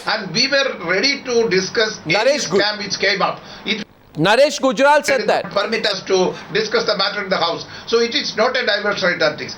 and we were ready to discuss any scam which came up. Naresh Gujral said that. Permit us to discuss the matter in the House. So it is not a diversionary tactics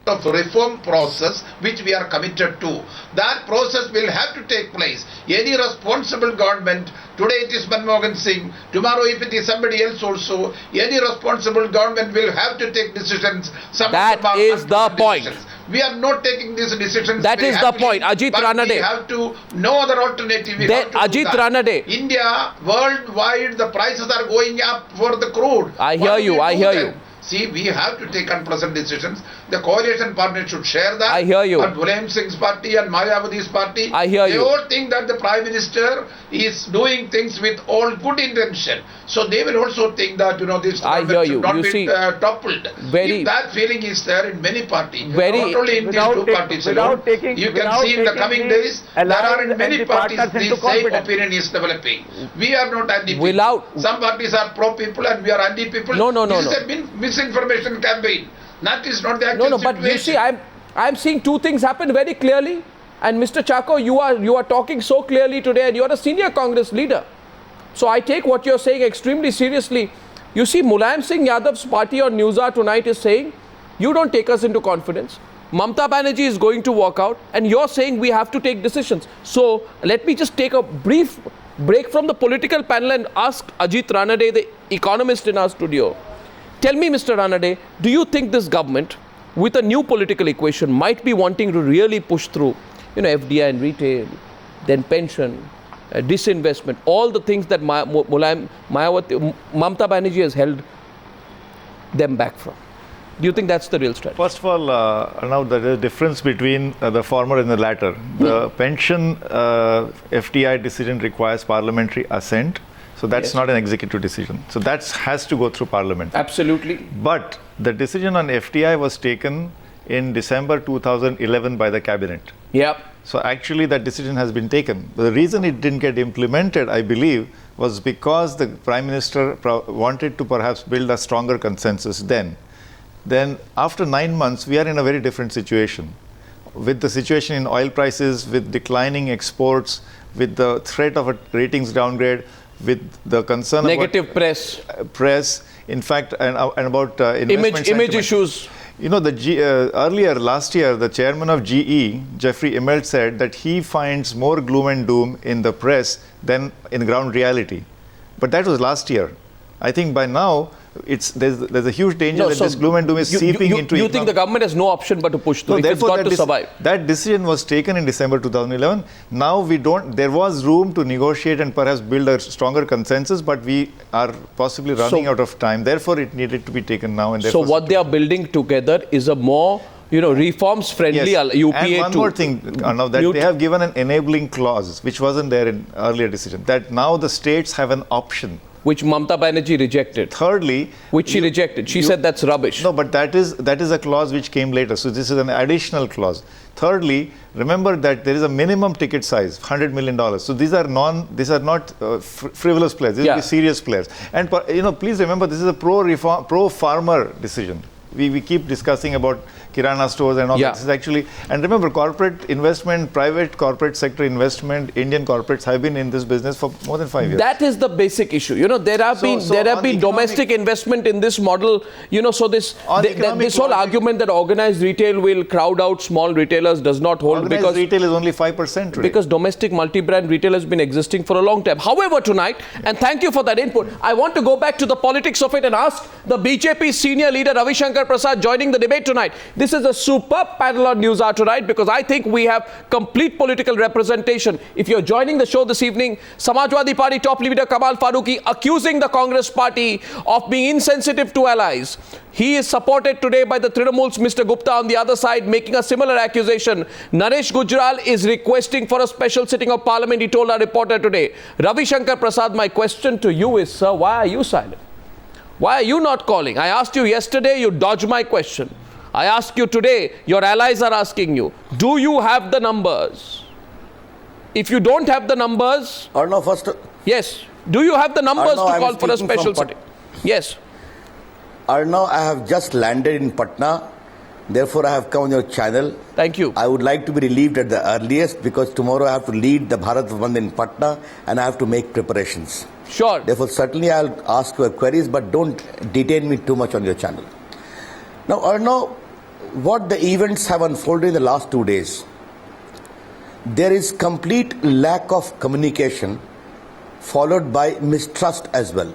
of reform process which we are committed to. That process will have to take place. Any responsible government, today it is Manmohan Singh, tomorrow if it is somebody else also, any responsible government will have to take decisions. That is the point. We are not taking these decisions. That is the point. Ajit Ranade. We have to, no other alternative. Ajit Ranade. India, worldwide, the prices are going up for the crude. I hear you. See, we have to take unpleasant decisions. The coalition partners should share that. I hear you. And Mulayam Singh's party and Mayawati's party, I hear you. They all think that the Prime Minister is doing things with all good intention. So they will also think that, this government should not be toppled. If that feeling is there in many parties, not only in these two parties alone, you can see in the coming days, there are in many parties the same opinion is developing. We are not anti-people. Some parties are pro-people and we are anti-people. No. This is a misinformation campaign. That is not the actual situation. But you see, I'm seeing two things happen very clearly. And Mr. Chako, you are talking so clearly today, and you are a senior Congress leader. So I take what you're saying extremely seriously. You see, Mulayam Singh Yadav's party on Newshour tonight is saying, you don't take us into confidence. Mamata Banerjee is going to walk out, and you're saying we have to take decisions. So let me just take a brief break from the political panel and ask Ajit Ranade, the economist in our studio. Tell me, Mr. Ranade, do you think this government, with a new political equation, might be wanting to really push through, FDI and retail, then pension, disinvestment, all the things that Mamata Banerjee has held them back from? Do you think that's the real strategy? First of all, now there is a difference between the former and the latter. The pension FDI decision requires parliamentary assent. So that's not an executive decision. So that has to go through Parliament. Absolutely. But the decision on FDI was taken in December 2011 by the Cabinet. Yep. So actually that decision has been taken. The reason it didn't get implemented, I believe, was because the Prime Minister wanted to perhaps build a stronger consensus then. Then after 9 months, we are in a very different situation. With the situation in oil prices, with declining exports, with the threat of a ratings downgrade, with the concern negative press, in fact, and about image issues. Earlier last year, the chairman of GE, Jeffrey Immelt, said that he finds more gloom and doom in the press than in ground reality. But that was last year. I think by now, there's a huge danger that this gloom and doom is seeping into. You think the government has no option but to push through? It's got to survive. That decision was taken in December 2011. Now there was room to negotiate and perhaps build a stronger consensus, but we are possibly running out of time. Therefore, it needed to be taken now. And so what they are building together is a more reforms friendly UPA. And one more thing, now that they have given an enabling clause, which wasn't there in earlier decision, that now the states have an option. Which Mamata Banerjee rejected. Thirdly, which she rejected. She said that's rubbish. No, but that is a clause which came later. So this is an additional clause. Thirdly, remember that there is a minimum ticket size, $100 million. So these are not frivolous players. These are serious players. And please remember, this is a pro-farmer decision. We keep discussing about Kirana stores and all that. This is actually, and remember, corporate investment, private corporate sector investment, Indian corporates have been in this business for more than 5 years. That is the basic issue. There have been domestic investment in this model. So this whole argument that organized retail will crowd out small retailers does not hold, because retail is only 5% today. Because domestic multi-brand retail has been existing for a long time. However, tonight, and thank you for that input, I want to go back to the politics of it and ask the BJP senior leader Ravi Shankar Prasad joining the debate tonight. This is a superb panel on Newshour tonight, because I think we have complete political representation. If you're joining the show this evening, Samajwadi Party top leader Kamal Farooqi accusing the Congress party of being insensitive to allies. He is supported today by the Trinamool's Mr. Gupta on the other side, making a similar accusation. Naresh Gujral is requesting for a special sitting of Parliament, he told our reporter today. Ravi Shankar Prasad, my question to you is, sir, why are you silent? Why are you not calling? I asked you yesterday, you dodged my question. I ask you today, your allies are asking you, do you have the numbers? If you don't have the numbers... Arnav, first... Yes. Do you have the numbers to call for a special sitting? Yes. Arnav, I have just landed in Patna Therefore, I have come on your channel. Thank you. I would like to be relieved at the earliest because tomorrow I have to lead the Bharat Band in Patna and I have to make preparations. Sure. Therefore, certainly I'll ask your queries, but don't detain me too much on your channel. Now, Arnav, what the events have unfolded in the last 2 days, there is complete lack of communication followed by mistrust as well.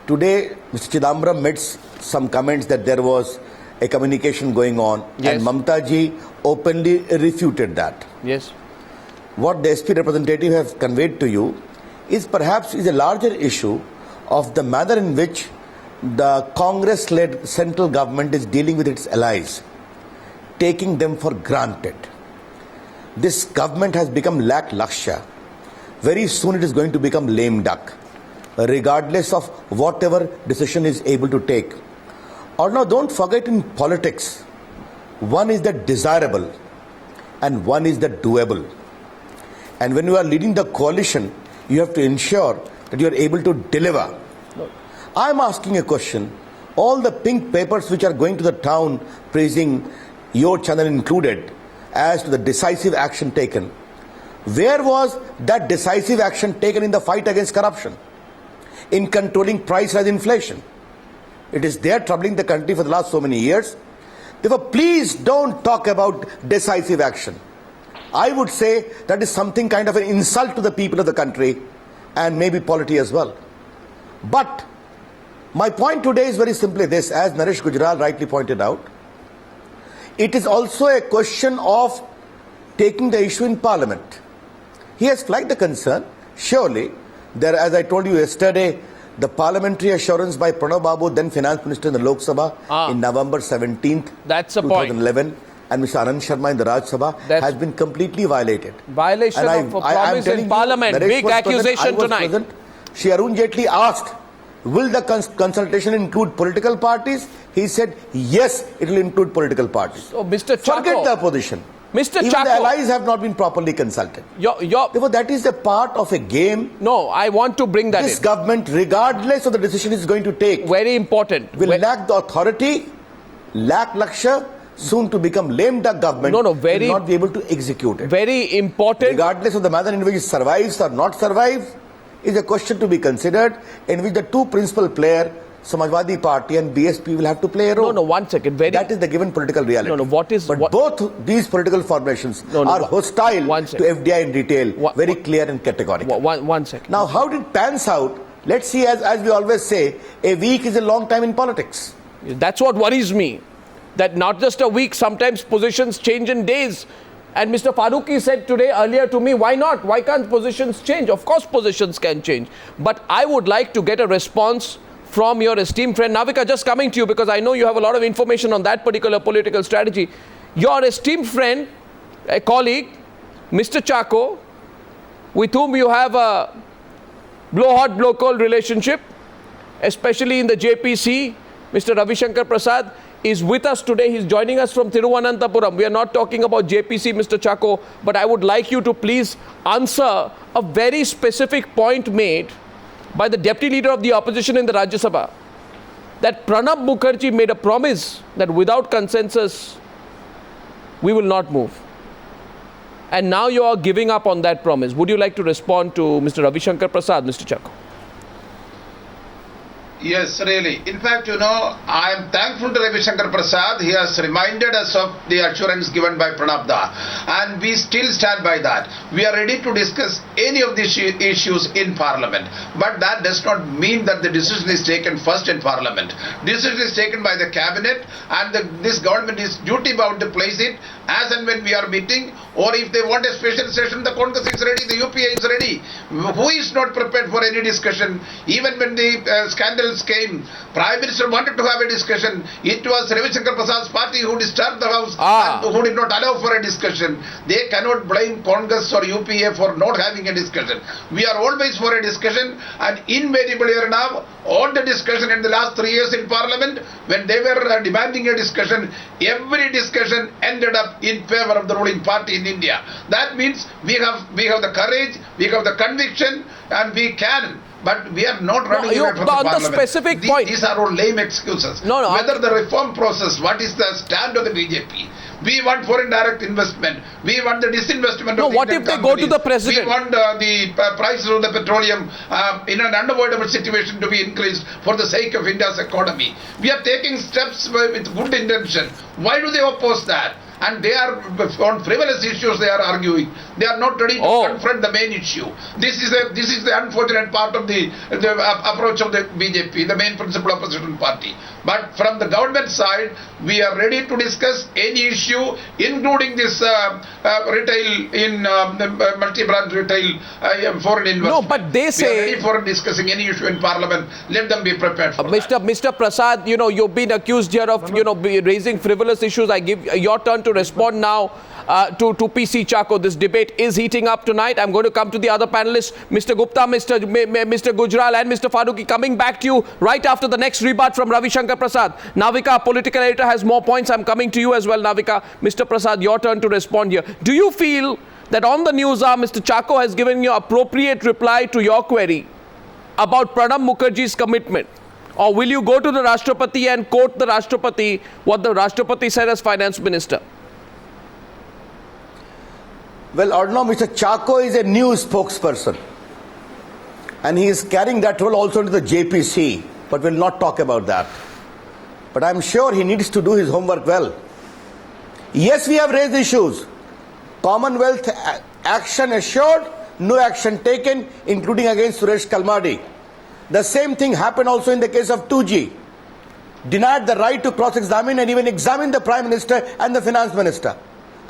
Today, Mr. Chidambaram made some comments that there was a communication going on, yes, and Mamta ji openly refuted that. Yes. What the SP representative has conveyed to you is perhaps a larger issue of the manner in which the Congress-led central government is dealing with its allies, taking them for granted. This government has become lacklustre. Very soon it is going to become lame duck, regardless of whatever decision is able to take. Or now, don't forget, in politics, one is the desirable and one is the doable. And when you are leading the coalition, you have to ensure that you are able to deliver. I am asking a question. All the pink papers which are going to the town praising your channel included as to the decisive action taken, where was that decisive action taken in the fight against corruption, in controlling price rise inflation? It is there troubling the country for the last so many years. Therefore, please don't talk about decisive action. I would say that is something kind of an insult to the people of the country and maybe polity as well. But my point today is very simply this, as Naresh Gujral rightly pointed out, it is also a question of taking the issue in Parliament. He has flagged the concern. Surely, there, as I told you yesterday, the parliamentary assurance by Pranab Babu, then Finance Minister in the Lok Sabha, in November 17th, that's a 2011, and Mr. Anand Sharma in the Raj Sabha, has been completely violated. Violation of a promise in Parliament. Big accusation tonight. Shri Arun Jaitley asked, will the consultation include political parties? He said, yes, it will include political parties. So, Mr. Chako, forget the opposition. Mr. Even Chako, the allies have not been properly consulted. Therefore, that is a part of a game. No, I want to bring that in. This government, regardless of the decision it's going to take, very important, will lack the authority, lacklustre, soon to become lame duck government, will not be able to execute it. Very important. Regardless of the manner in which it survives or not survives, is a question to be considered, in which the two principal players, Samajwadi Party and BSP, will have to play a role. No, 1 second. That is the given political reality. But both these political formations are hostile to FDI in retail, very clear and categorical. 1 second. Now, how it pans out, let's see, as we always say, a week is a long time in politics. That's what worries me. That not just a week, sometimes positions change in days. And Mr. Farooqi said today earlier to me, why not? Why can't positions change? Of course positions can change. But I would like to get a response from your esteemed friend. Navika, just coming to you because I know you have a lot of information on that particular political strategy. Your esteemed friend, a colleague, Mr. Chako, with whom you have a blow hot, blow cold relationship, especially in the JPC, Mr. Ravi Shankar Prasad, is with us today. He's joining us from Thiruvananthapuram. We are not talking about JPC, Mr. Chako, but I would like you to please answer a very specific point made by the deputy leader of the opposition in the Rajya Sabha, that Pranab Mukherjee made a promise that without consensus, we will not move. And now you are giving up on that promise. Would you like to respond to Mr. Ravi Shankar Prasad, Mr. Chako? Yes, really. In fact, I am thankful to Ravi Shankar Prasad. He has reminded us of the assurance given by Pranab Da. And we still stand by that. We are ready to discuss any of these issues in Parliament. But that does not mean that the decision is taken first in Parliament. Decision is taken by the Cabinet, and this government is duty bound to place it as and when we are meeting, or if they want a special session, the Congress is ready, the UPA is ready. Who is not prepared for any discussion? Even when the scandals came, Prime Minister wanted to have a discussion. It was Ravi Shankar Prasad's party who disturbed the House and who did not allow for a discussion. They cannot blame Congress or UPA for not having a discussion. We are always for a discussion, and invariably now, all the discussion in the last 3 years in Parliament, when they were demanding a discussion, every discussion ended up in favor of the ruling party in India. That means we have the courage, we have the conviction, and we can But we are not running away from the parliament. On the specific point. These are all lame excuses. Whether the reform process, what is the stand of the BJP? We want foreign direct investment. We want the disinvestment of the what if they go to the president? We want the prices of the petroleum in an unavoidable situation to be increased for the sake of India's economy. We are taking steps with good intention. Why do they oppose that? And they are on frivolous issues they are arguing. They are not ready to confront the main issue. This is the unfortunate part of the approach of the BJP, the main principal opposition party. But from the government side, we are ready to discuss any issue, including this retail in multi-brand retail foreign investment. No, but they say we are ready for discussing any issue in Parliament. Let them be prepared for that. Mr. Prasad, you've been accused here of raising frivolous issues. I give your turn to respond now to PC Chacko. This debate is heating up tonight. I'm going to come to the other panelists, Mr. Gupta, Mr. Gujral and Mr. Farooqi, coming back to you right after the next rebut from Ravi Shankar Prasad. Navika, political editor, has more points. I'm coming to you as well, Navika. Mr. Prasad, your turn to respond here. Do you feel that on the news Mr. Chacko has given you appropriate reply to your query about Pranab Mukherjee's commitment? Or will you go to the Rashtrapati and quote the Rashtrapati, what the Rashtrapati said as finance minister? Well, Ordno, Mr. Chacko is a new spokesperson. And he is carrying that role also to the JPC. But we'll not talk about that. But I'm sure he needs to do his homework well. Yes, we have raised issues. Commonwealth action assured, no action taken, including against Suresh Kalmadi. The same thing happened also in the case of 2G. Denied the right to cross-examine and even examine the Prime Minister and the Finance Minister.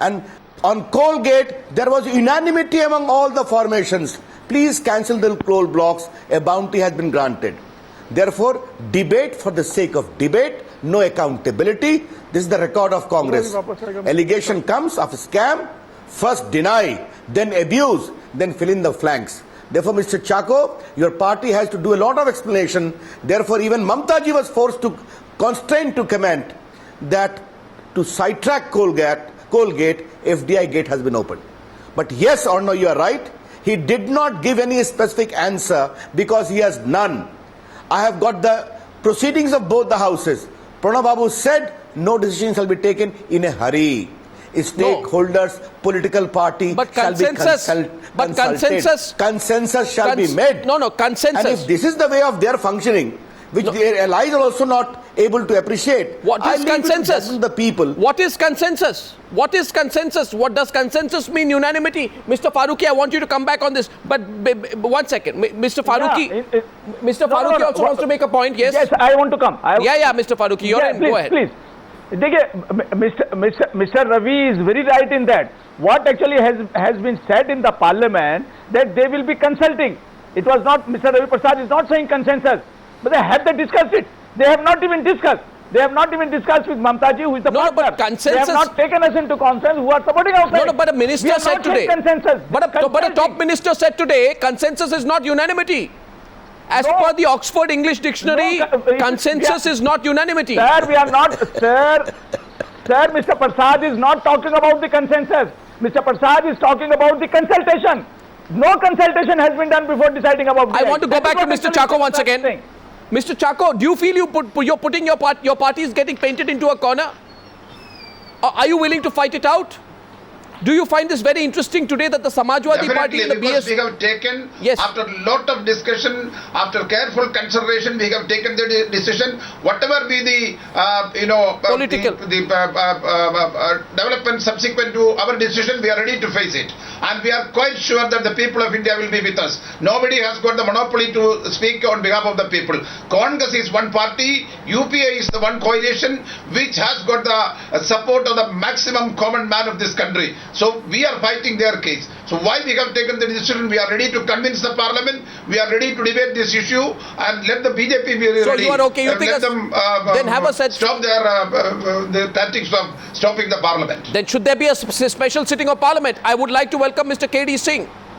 And on Coalgate, there was unanimity among all the formations. Please cancel the coal blocks. A bounty has been granted. Therefore, debate for the sake of debate, no accountability. This is the record of Congress. Allegation comes of scam, first deny, then abuse, then fill in the flanks. Therefore, Mr. Chacko, your party has to do a lot of explanation. Therefore, even Mamta ji was forced to constrain to comment that to sidetrack Coalgate, FDI gate has been opened. But yes or no, you are right. He did not give any specific answer because he has none. I have got the proceedings of both the houses. Pranab Babu said no decision shall be taken in a hurry. Stakeholders, political party shall be consulted. Consensus shall be made. Consensus. And if this is the way of their functioning, which their allies are also not able to appreciate. What is consensus? The people. What is consensus? What is consensus? What does consensus mean? Unanimity? Mr. Farooqi, I want you to come back on this. But 1 second. Mr. Farooqi, Mr. Farooqi also wants to make a point. Yes? Yes, I want to come. Mr. Farooqi, you're in. Go ahead. Please. Mr. Ravi is very right in that. What actually has been said in the parliament that they will be consulting. It was not, Mr. Ravi Prasad is not saying consensus. But have they discussed it? They have not even discussed. They have not even discussed with Mamta ji, who is the partner. But consensus. They have not taken us into conference, who are supporting our side. But a minister said today. Consensus. But a top minister said today, consensus is not unanimity. As per the Oxford English Dictionary, consensus is not unanimity. Sir, we are not. Sir, Mr. Prasad is not talking about the consensus. Mr. Prasad is talking about the consultation. No consultation has been done before deciding about. I want to go back to Mr. Chacko once again. Mr. Chacko, do you feel you're putting your party is getting painted into a corner? Are you willing to fight it out? Do you find this very interesting today that the Samajwadi Party and the BS... we have taken, after a lot of discussion, after careful consideration, we have taken the decision, whatever be the, political development subsequent to our decision, we are ready to face it. And we are quite sure that the people of India will be with us. Nobody has got the monopoly to speak on behalf of the people. Congress is one party, UPA is the one coalition which has got the support of the maximum common man of this country. So we are fighting their case. So why we have taken the decision? We are ready to convince the parliament. We are ready to debate this issue and let the BJP be ready. So you are okay? You think let them then have a set. Stop their tactics of stopping the parliament. Then should there be a special sitting of parliament? I would like to welcome Mr. K.D. Singh.